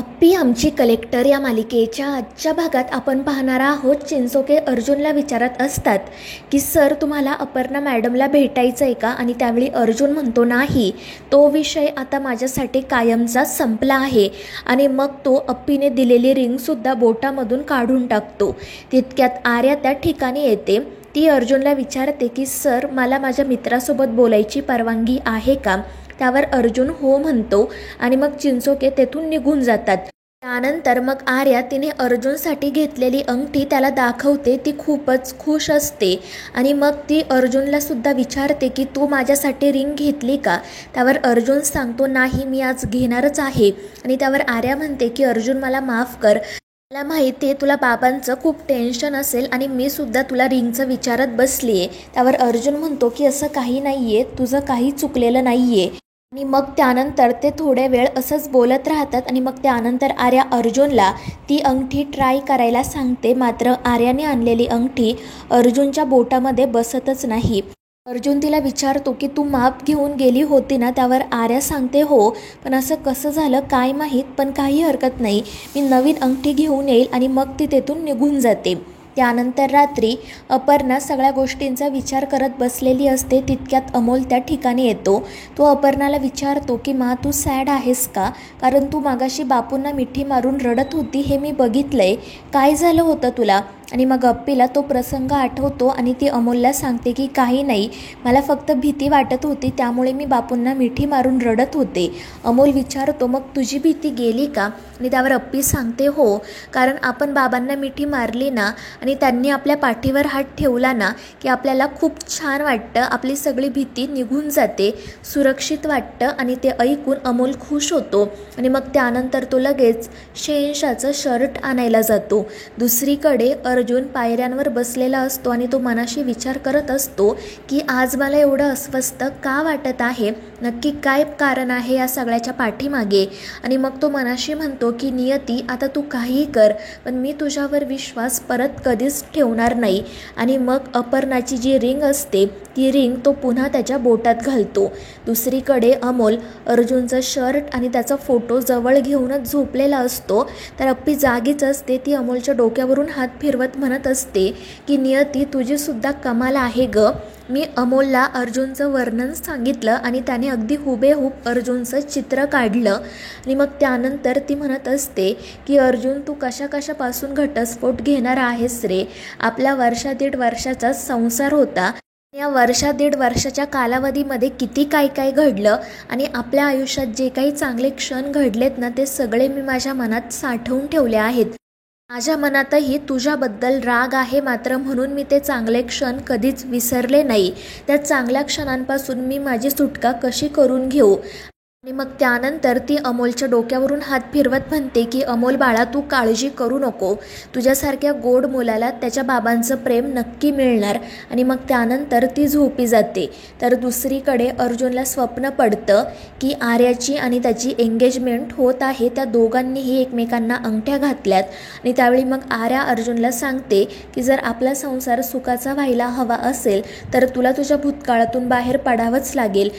अप्पी आमची कलेक्टर या मालिकेच्या आजच्या भागात आपण पाहणार आहोत. चिंचोके अर्जुनला विचारत असतात की सर तुम्हाला अपर्णा मॅडमला भेटायचं आहे का, आणि त्यावेळी अर्जुन म्हणतो नाही, तो विषय आता माझ्यासाठी कायमचा संपला आहे. आणि मग तो अप्पीने दिलेली रिंगसुद्धा बोटामधून काढून टाकतो. तितक्यात आर्या त्या ठिकाणी येते. ती अर्जुनला विचारते की सर मला माझ्या मित्रासोबत बोलायची परवानगी आहे का. त्यावर अर्जुन हो म्हणतो आणि मग चिंचोके तेथून निघून जातात. त्यानंतर मग आर्या तिने अर्जुनसाठी घेतलेली अंगठी त्याला दाखवते. ती खूपच खुश असते आणि मग ती अर्जुनला सुद्धा विचारते की तू माझ्यासाठी रिंग घेतली का. त्यावर अर्जुन सांगतो नाही, मी आज घेणारच आहे. आणि त्यावर आर्या म्हणते की अर्जुन मला माफ कर, मला माहिती आहे तुला बाबांचं खूप टेन्शन असेल आणि मी सुद्धा तुला रिंगचं विचारत बसली आहे. त्यावर अर्जुन म्हणतो की असं काही नाही आहे, तुझं काही चुकलेलं नाही आहे. आणि मग त्यानंतर ते थोड्या वेळ असंच बोलत राहतात. आणि मग त्यानंतर आर्या अर्जुनला ती अंगठी ट्राय करायला सांगते. मात्र आर्याने आणलेली अंगठी अर्जुनच्या बोटामध्ये बसतच नाही. अर्जुन तिला विचारतो की तू माप घेऊन गेली होती ना. त्यावर आर्या सांगते हो, पण असं कसं झालं काय माहीत, पण काही हरकत नाही, मी नवीन अंगठी घेऊन येईल. आणि मग ती तेथून निघून जाते. त्यानंतर रात्री अपर्णा सगळ्या गोष्टींचा विचार करत बसलेली असते. तितक्यात अमोल त्या ठिकाणी येतो. तो अपर्णाला विचारतो की मा तू सॅड आहेस का, कारण तू मागाशी बापूंना मिठी मारून रडत होती हे मी बघितलंय, काय झालं होतं तुला. आणि मग अप्पीला तो प्रसंग आठवतो आणि ती अमोलला सांगते की काही नाही, मला फक्त भीती वाटत होती त्यामुळे मी बापूंना मिठी मारून रडत होते. अमोल विचारतो मग तुझी भीती गेली का. आणि त्यावर अप्पी सांगते हो, कारण आपण बाबांना मिठी मारली ना आणि त्यांनी आपल्या पाठीवर हात ठेवला ना की आपल्याला खूप छान वाटतं, आपली सगळी भीती निघून जाते, सुरक्षित वाटतं. आणि ते ऐकून अमोल खुश होतो. आणि मग त्यानंतर तो लगेच शेहनशाचं शर्ट आणायला जातो. दुसरीकडे अर्जुन पायऱ्यांवर बसलेला असतो आणि तो मनाशी विचार करत असतो की आज मला एवढं अस्वस्थ का वाटत आहे, नक्की काय कारण आहे या सगळ्याच्या पाठीमागे. आणि मग तो मनाशी म्हणतो की नियती आता तू काहीही कर, पण मी तुझ्यावर विश्वास परत कधीच ठेवणार नाही. आणि मग अपर्णाची जी रिंग असते ती रिंग तो पुन्हा त्याच्या बोटात घालतो. दुसरीकडे अमोल अर्जुनचं शर्ट आणि त्याचा फोटो जवळ घेऊनच झोपलेला असतो. तर अप्पी जागीच असते. ती अमोलच्या डोक्यावरून हात फिरवत म्हणत असते की नियती तुझी सुद्धा कमाल आहे ग. मी अमोलला अर्जुनचं वर्णन सांगितलं आणि त्याने अगदी हुबेहूब अर्जुनचं चित्र काढलं. आणि मग त्यानंतर ती म्हणत असते की अर्जुन तू कशा कशापासून घटस्फोट घेणार आहेस रे. आपला दीड वर्षाचा संसार होता, या दीड वर्षाच्या कालावधीमध्ये किती काय काय घडलं. आणि आपल्या आयुष्यात जे काही चांगले क्षण घडलेत ना ते सगळे मी माझ्या मनात साठवून ठेवले आहेत. माझ्या मनातही तुझ्याबद्दल राग आहे, मात्र म्हणून मी ते चांगले क्षण कधीच विसरले नाही. त्या चांगल्या क्षणांपासून मी माझी सुटका कशी करून घेऊ. आणि मग त्यानंतर ती अमोलच्या डोक्यावरून हात फिरवत म्हणते की अमोल बाळा तू काळजी करू नको, तुझ्यासारख्या गोड मुलाला त्याच्या बाबांचं प्रेम नक्की मिळणार. आणि मग त्यानंतर ती झोपी जाते. तर दुसरीकडे अर्जुनला स्वप्न पडतं की आर्याची आणि त्याची एंगेजमेंट होत आहे. त्या दोघांनीही एकमेकांना अंगठ्या घातल्यात. आणि त्यावेळी मग आर्या अर्जुनला सांगते की जर आपला संसार सुखाचा व्हायला हवा असेल तर तुला तुझ्या भूतकाळातून बाहेर पडावंच लागेल.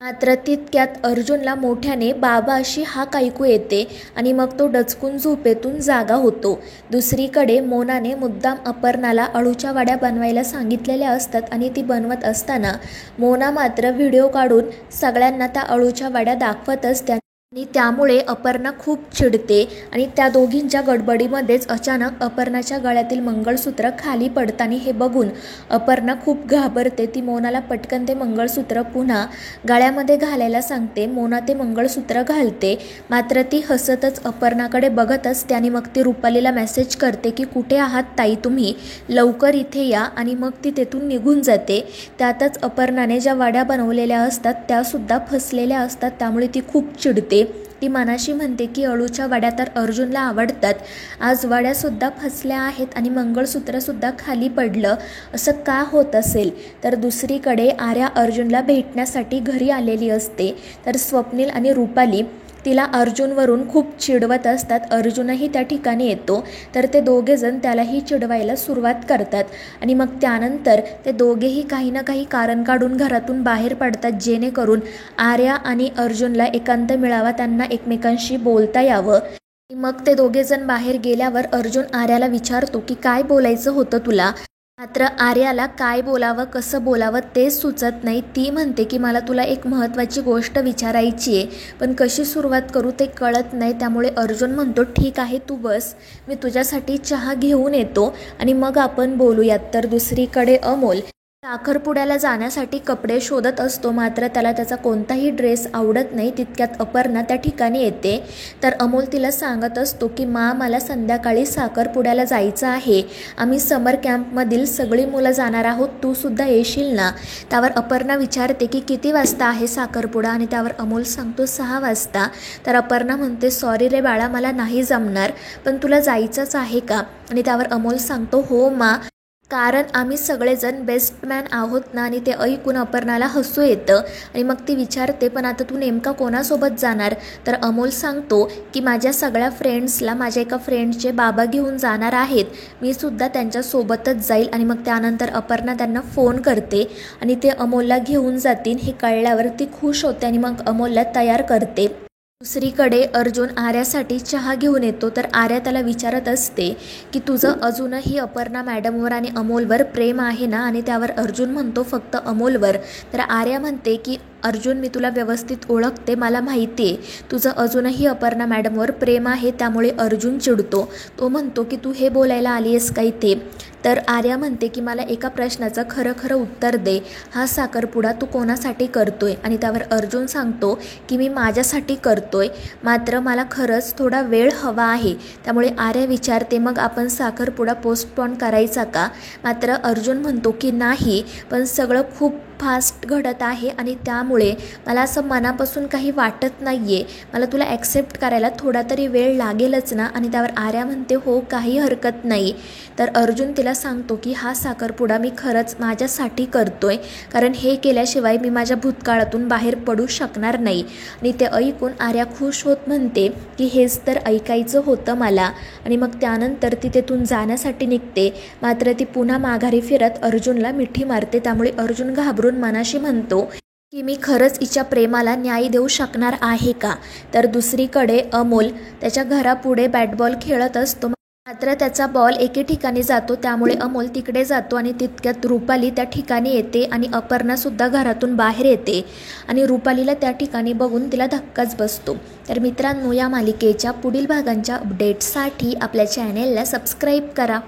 मात्र तितक्यात अर्जुनला मोठ्याने बाबा अशी हाक ऐकू येते आणि मग तो डचकून झोपेतून जागा होतो. दुसरीकडे मोनाने मुद्दाम अपर्णाला अळूच्या वड्या बनवायला सांगितलेल्या असतात आणि ती बनवत असताना मोना मात्र व्हिडिओ काढून सगळ्यांना त्या अळूच्या वड्या दाखवत असते. आणि त्यामुळे अपर्णा खूप चिडते. आणि त्या दोघींच्या गडबडीमध्येच अचानक अपर्णाच्या गळ्यातील मंगळसूत्र खाली पडताना हे बघून अपर्णा खूप घाबरते. ती मोनाला पटकन ते मंगळसूत्र पुन्हा गळ्यामध्ये घालायला सांगते. मोना ते मंगळसूत्र घालते, मात्र ती हसतच अपर्णाकडे बघत असते. आणि मग ती रुपालीला मेसेज करते की कुठे आहात ताई तुम्ही, लवकर इथे या. आणि मग ती तेथून निघून जाते. त्यातच अपर्णाने ज्या वड्या बनवलेल्या असतात त्यासुद्धा फसलेल्या असतात, त्यामुळे ती खूप चिडते. ती मनाशी म्हणते की अळूच्या वड्या तर अर्जुनला आवडतात, आज वड्यासुद्धा फसल्या आहेत आणि मंगळसूत्रसुद्धा खाली पडलं, असं का होत असेल. तर दुसरीकडे आर्या अर्जुनला भेटण्यासाठी घरी आलेली असते. तर स्वप्नील आणि रुपाली तिला अर्जुनवरून खूप चिडवत असतात. अर्जुनही त्या ठिकाणी येतो. तर ते दोघेजण त्यालाही चिडवायला सुरुवात करतात. आणि मग त्यानंतर ते दोघेही काही ना काही कारण काढून घरातून बाहेर पडतात, जेणेकरून आर्या आणि अर्जुनला एकांत मिळावा, त्यांना एकमेकांशी बोलता यावं. मग ते दोघेजण बाहेर गेल्यावर अर्जुन आर्याला विचारतो की काय बोलायचं होतं तुला. मात्र आर्याला काय बोलावं कसं बोलावं तेच सुचत नाही. ती म्हणते की मला तुला एक महत्त्वाची गोष्ट विचारायची आहे, पण कशी सुरुवात करू ते कळत नाही. त्यामुळे अर्जुन म्हणतो ठीक आहे तू बस, मी तुझ्यासाठी चहा घेऊन येतो आणि मग आपण बोलूयात. तर दुसरीकडे अमोल साखरपुड्याला जाण्यासाठी कपडे शोधत असतो, मात्र त्याला त्याचा कोणताही ड्रेस आवडत नाही. तितक्यात अपर्णा त्या ठिकाणी येते. तर अमोल तिला सांगत असतो की मला संध्याकाळी साखरपुड्याला जायचं आहे, आम्ही समर कॅम्पमधील सगळी मुलं जाणार आहोत, तू सुद्धा येशील ना. त्यावर अपर्णा विचारते की किती वाजता आहे साखरपुडा, आणि त्यावर अमोल सांगतो 6 वाजता. तर अपर्णा म्हणते सॉरी रे बाळा, मला नाही जमणार, पण तुला जायचंच आहे का. आणि त्यावर अमोल सांगतो हो मा, कारण आम्ही सगळेजण बेस्टमॅन आहोत ना. आणि ते ऐकून अपर्णाला हसू येतं आणि मग ती विचारते पण आता तू नेमका कोणासोबत जाणार. तर अमोल सांगतो की माझ्या सगळ्या फ्रेंड्सला माझ्या एका फ्रेंडचे बाबा घेऊन जाणार आहेत, मी सुद्धा त्यांच्यासोबतच जाईल. आणि मग त्यानंतर अपर्णा त्यांना फोन करते आणि ते अमोलला घेऊन जातील हे कळल्यावर ती खुश होते आणि मग अमोलला तयार करते. दुसरीकडे अर्जुन आर्यासाठी चहा घेऊन येतो. तर आर्या त्याला विचारत असते की तुझं अजूनही अपर्णा मॅडमवर आणि अमोलवर प्रेम आहे ना. आणि त्यावर अर्जुन म्हणतो फक्त अमोलवर. तर आर्या म्हणते की अर्जुन मी तुला व्यवस्थित ओळखते, मला माहिती आहे तुझं अजूनही अपर्णा मॅडमवर प्रेम आहे. त्यामुळे अर्जुन चिडतो. तो म्हणतो की तू हे बोलायला आली आहेस का इथे. तर आर्या म्हणते की मला एका प्रश्नाचं खरं खरं उत्तर दे, हा साखरपुडा तू कोणासाठी करतोय. आणि त्यावर अर्जुन सांगतो की मी माझ्यासाठी करतोय, मात्र मला खरंच थोडा वेळ हवा आहे. त्यामुळे आर्या विचारते मग आपण साखरपुडा पोस्टपोन करायचा का. मात्र अर्जुन म्हणतो की नाही, पण सगळं खूप फास्ट घडत आहे आणि त्यामुळे मला असं मनापासून काही वाटत नाही आहे, मला तुला ॲक्सेप्ट करायला थोडा तरी वेळ लागेलच ना. आणि त्यावर आर्या म्हणते हो काही हरकत नाही. तर अर्जुन तिला सांगतो की हा साखरपुडा मी खरंच माझ्यासाठी करतोय, कारण हे केल्याशिवाय मी माझ्या भूतकाळातून बाहेर पडू शकणार नाही. आणि ते ऐकून आर्या खुश होत म्हणते की हेच तर ऐकायचं होतं मला. आणि मग त्यानंतर ती तेथून जाण्यासाठी निघते. मात्र ती पुन्हा माघारी फिरत अर्जुनला मिठी मारते. त्यामुळे अर्जुन घाबरून मनाशी म्हणतो की मी खरंच हिच्या प्रेमाला न्याय देऊ शकणार आहे का. तर दुसरीकडे अमोल त्याच्या घरापुढे बॅटबॉल खेळत असतो, मात्र त्याचा बॉल एके ठिकाणी जातो. त्यामुळे अमोल तिकडे जातो आणि तितक्यात रुपाली त्या ठिकाणी येते आणि अपर्णासुद्धा घरातून बाहेर येते आणि रुपालीला त्या ठिकाणी बघून तिला धक्काच बसतो. तर मित्रांनो, या मालिकेच्या पुढील भागांच्या अपडेट्ससाठी आपल्या चॅनेलला सबस्क्राईब करा.